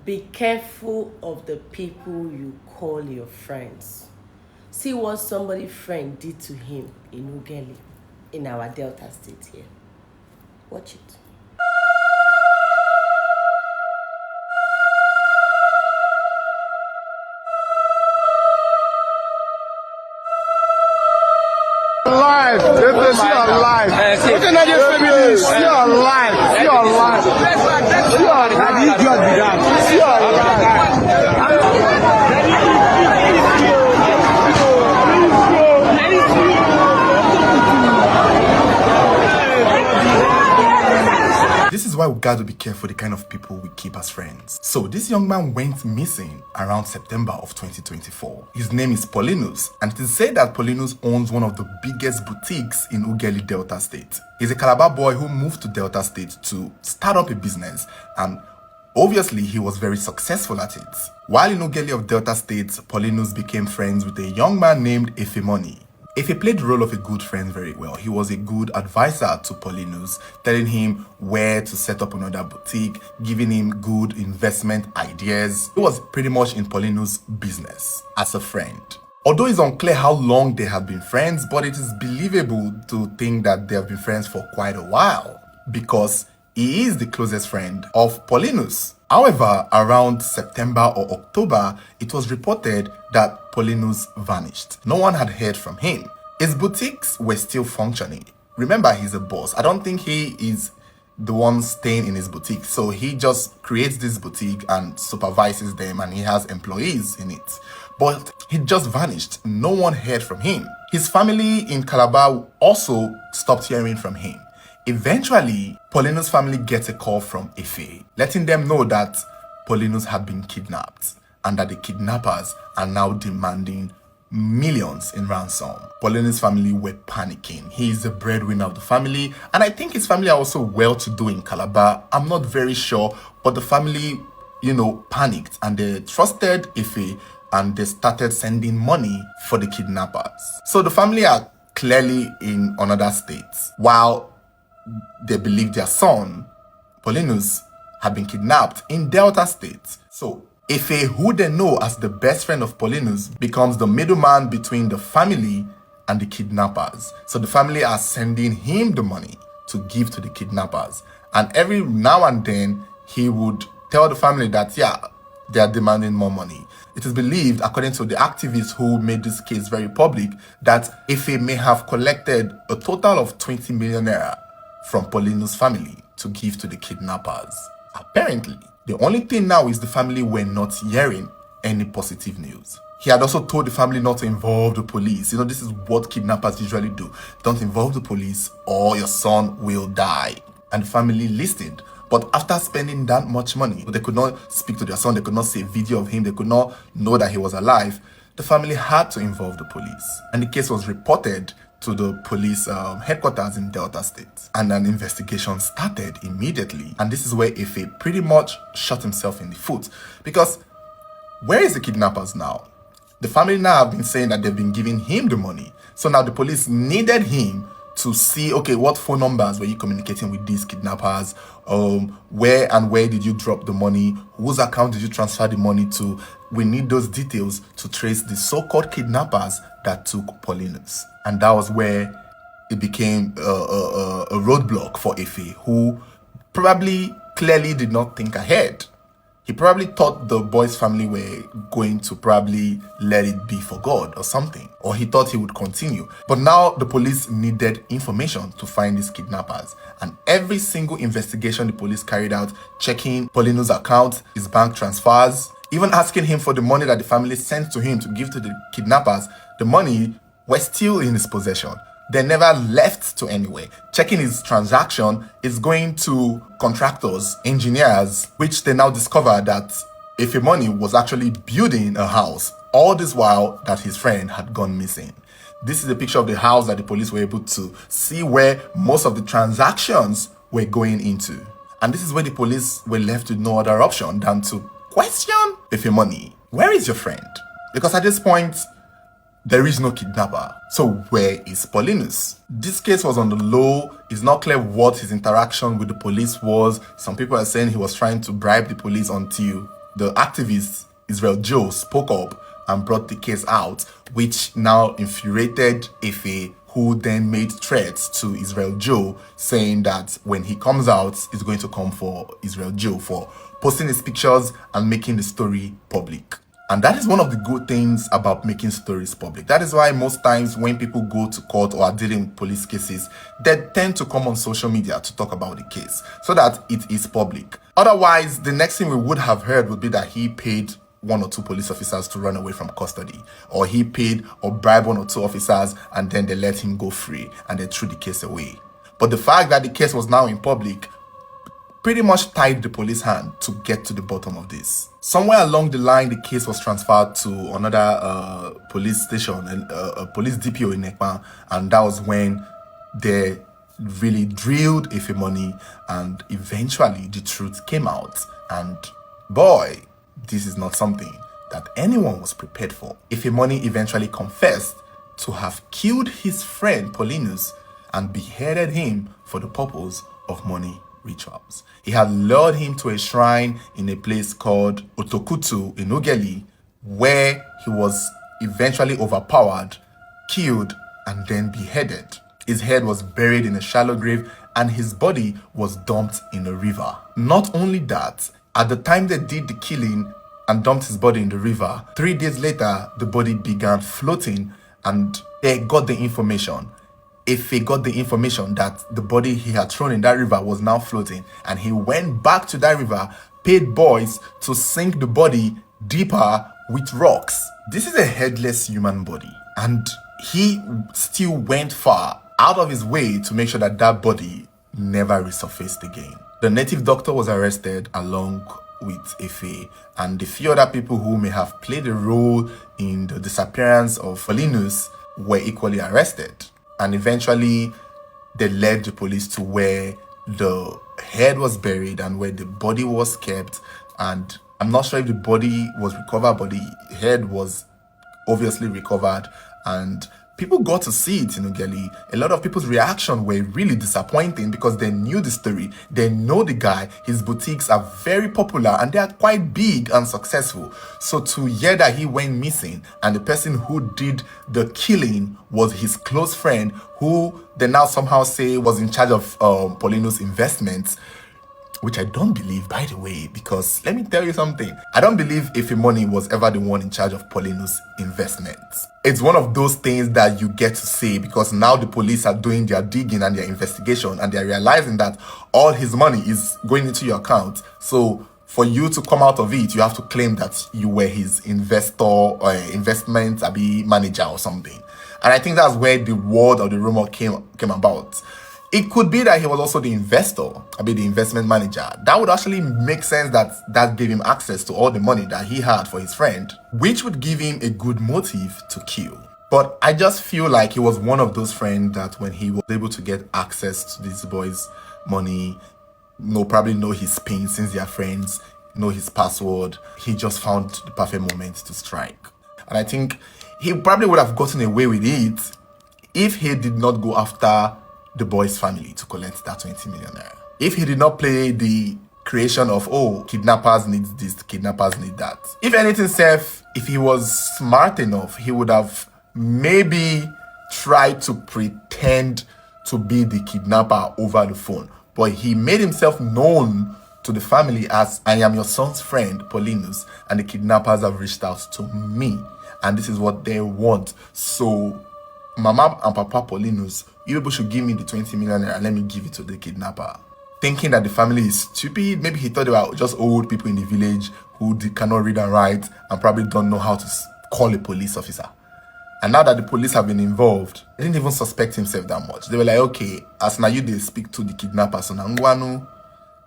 Be careful of the people you call your friends. See what somebody's friend did to him in Ughelli, in our Delta State here. Watch it. Alive! They see alive! What can I just say with this? See alive! See alive! See alive! See alive! This is why we got to be careful the kind of people we keep as friends. So this young man went missing around September of 2024. His name is Paulinus, and it is said that Paulinus owns one of the biggest boutiques in Ughelli, Delta State. He's a Calabar boy who moved to Delta State to start up a business, and obviously he was very successful at it. While in Ughelli of Delta State, Paulinus became friends with a young man named Efemoni. Efe played the role of a good friend very well. He was a good advisor to Paulinus, telling him where to set up another boutique, giving him good investment ideas. He was pretty much in Paulinus' business as a friend. Although it's unclear how long they have been friends, but it is believable to think that they have been friends for quite a while because he is the closest friend of Paulinus. However, around September or October, it was reported that Paulinus vanished. No one had heard from him. His boutiques were still functioning. Remember, he's a boss. I don't think he is the one staying in his boutique. So he just creates this boutique and supervises them, and he has employees in it. But he just vanished. No one heard from him. His family in Calabar also stopped hearing from him. Eventually, Paulinus' family gets a call from Efe, letting them know that Paulinus had been kidnapped and that the kidnappers are now demanding millions in ransom. Paulinus' family were panicking. He is the breadwinner of the family, and I think his family are also well-to-do in Calabar. I'm not very sure, but the family, panicked, and they trusted Efe, and they started sending money for the kidnappers. So the family are clearly in another state, while they believe their son, Paulinus, had been kidnapped in Delta State. So Efe, who they know as the best friend of Paulinus, becomes the middleman between the family and the kidnappers. So the family are sending him the money to give to the kidnappers. And every now and then, he would tell the family that, they are demanding more money. It is believed, according to the activists who made this case very public, that Efe may have collected a total of 20 million naira from Paulinus' family to give to the kidnappers. Apparently, the only thing now is the family were not hearing any positive news. He had also told the family not to involve the police. This is what kidnappers usually do. Don't involve the police or your son will die. And the family listened. But after spending that much money, they could not speak to their son, they could not see a video of him, they could not know that he was alive. The family had to involve the police. And the case was reported to the police headquarters in Delta State. And an investigation started immediately. And this is where Efe pretty much shot himself in the foot. Because where is the kidnappers now? The family now have been saying that they've been giving him the money. So now the police needed him to see, okay, what phone numbers were you communicating with these kidnappers? Where did you drop the money? Whose account did you transfer the money to? We need those details to trace the so-called kidnappers that took Paulinus. And that was where it became a roadblock for Efe, who probably clearly did not think ahead. He probably thought the boy's family were going to probably let it be for God or something. Or he thought he would continue. But now the police needed information to find these kidnappers. And every single investigation the police carried out, checking Paulinus' account, his bank transfers, even asking him for the money that the family sent to him to give to the kidnappers, the money were still in his possession. They never left to anywhere. Checking his transaction is going to contractors, engineers, which they now discover that Efemoni was actually building a house, all this while that his friend had gone missing. This is a picture of the house that the police were able to see where most of the transactions were going into. And this is where the police were left with no other option than to question Efemoni. Where is your friend? Because at this point, there is no kidnapper. So where is Paulinus? This case was on the low. It's not clear what his interaction with the police was. Some people are saying he was trying to bribe the police until the activist Israel Joe spoke up and brought the case out, which now infuriated Efe, who then made threats to Israel Joe, saying that when he comes out, he's going to come for Israel Joe for posting his pictures and making the story public. And that is one of the good things about making stories public. That is why most times when people go to court or are dealing with police cases, they tend to come on social media to talk about the case so that it is public. Otherwise, the next thing we would have heard would be that he paid 1 or 2 police officers to run away from custody, or he paid or bribed 1 or 2 officers and then they let him go free and they threw the case away. But the fact that the case was now in public pretty much tied the police hand to get to the bottom of this. Somewhere along the line, the case was transferred to another police station, a police DPO in Ekpa, and that was when they really drilled Efe Money, and eventually the truth came out. And boy, this is not something that anyone was prepared for. Efe Money eventually confessed to have killed his friend Paulinus and beheaded him for the purpose of money rituals. He had lured him to a shrine in a place called Otokutu in Ughelli, where he was eventually overpowered, killed, and then beheaded. His head was buried in a shallow grave and his body was dumped in a river. Not only that, at the time they did the killing and dumped his body in the river, 3 days later, the body began floating and they got the information. Efe got the information that the body he had thrown in that river was now floating, and he went back to that river, paid boys to sink the body deeper with rocks. This is a headless human body, and he still went far out of his way to make sure that that body never resurfaced again. The native doctor was arrested along with Efe, and the few other people who may have played a role in the disappearance of Paulinus were equally arrested. And eventually, they led the police to where the head was buried and where the body was kept. And I'm not sure if the body was recovered, but the head was obviously recovered. And people got to see it in Ughelli. A lot of people's reaction were really disappointing because they knew the story. They know the guy. His boutiques are very popular and they are quite big and successful. So to hear that he went missing and the person who did the killing was his close friend, who they now somehow say was in charge of Paulinus' investments, which I don't believe, by the way, because let me tell you something. I don't believe Efe Money was ever the one in charge of Paulinus' investments. It's one of those things that you get to say because now the police are doing their digging and their investigation and they're realizing that all his money is going into your account. So for you to come out of it, you have to claim that you were his investor or investment manager or something. And I think that's where the word or the rumor came about. It could be that he was also the investor, the investment manager. That would actually make sense that gave him access to all the money that he had for his friend, which would give him a good motive to kill. But I just feel like he was one of those friends that when he was able to get access to this boy's money, probably know his PIN since they are friends, know his password, he just found the perfect moment to strike. And I think he probably would have gotten away with it if he did not go after the boy's family to collect that 20 million naira. If he did not play the creation of, kidnappers need this, kidnappers need that. If anything, Seth, if he was smart enough, he would have maybe tried to pretend to be the kidnapper over the phone. But he made himself known to the family as, I am your son's friend, Paulinus, and the kidnappers have reached out to me. And this is what they want. So, Mama and Papa Paulinus, you people should give me the 20 million and let me give it to the kidnapper. Thinking that the family is stupid, maybe he thought they were just old people in the village who cannot read and write and probably don't know how to call a police officer. And now that the police have been involved, they didn't even suspect himself that much. They were like, okay, as now you they speak to the kidnapper, so Nangwanu,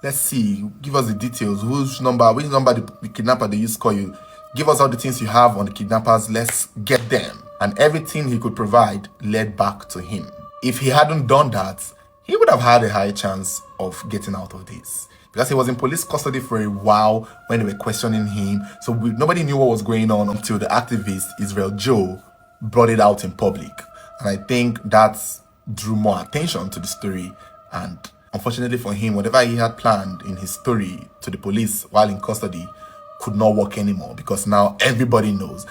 let's see, give us the details, which number the kidnapper they used to call you. Give us all the things you have on the kidnappers, let's get them. And everything he could provide led back to him. If he hadn't done that, he would have had a high chance of getting out of this. Because he was in police custody for a while when they were questioning him. So nobody knew what was going on until the activist, Israel Joe, brought it out in public. And I think that drew more attention to the story. And unfortunately for him, whatever he had planned in his story to the police while in custody could not work anymore because now everybody knows.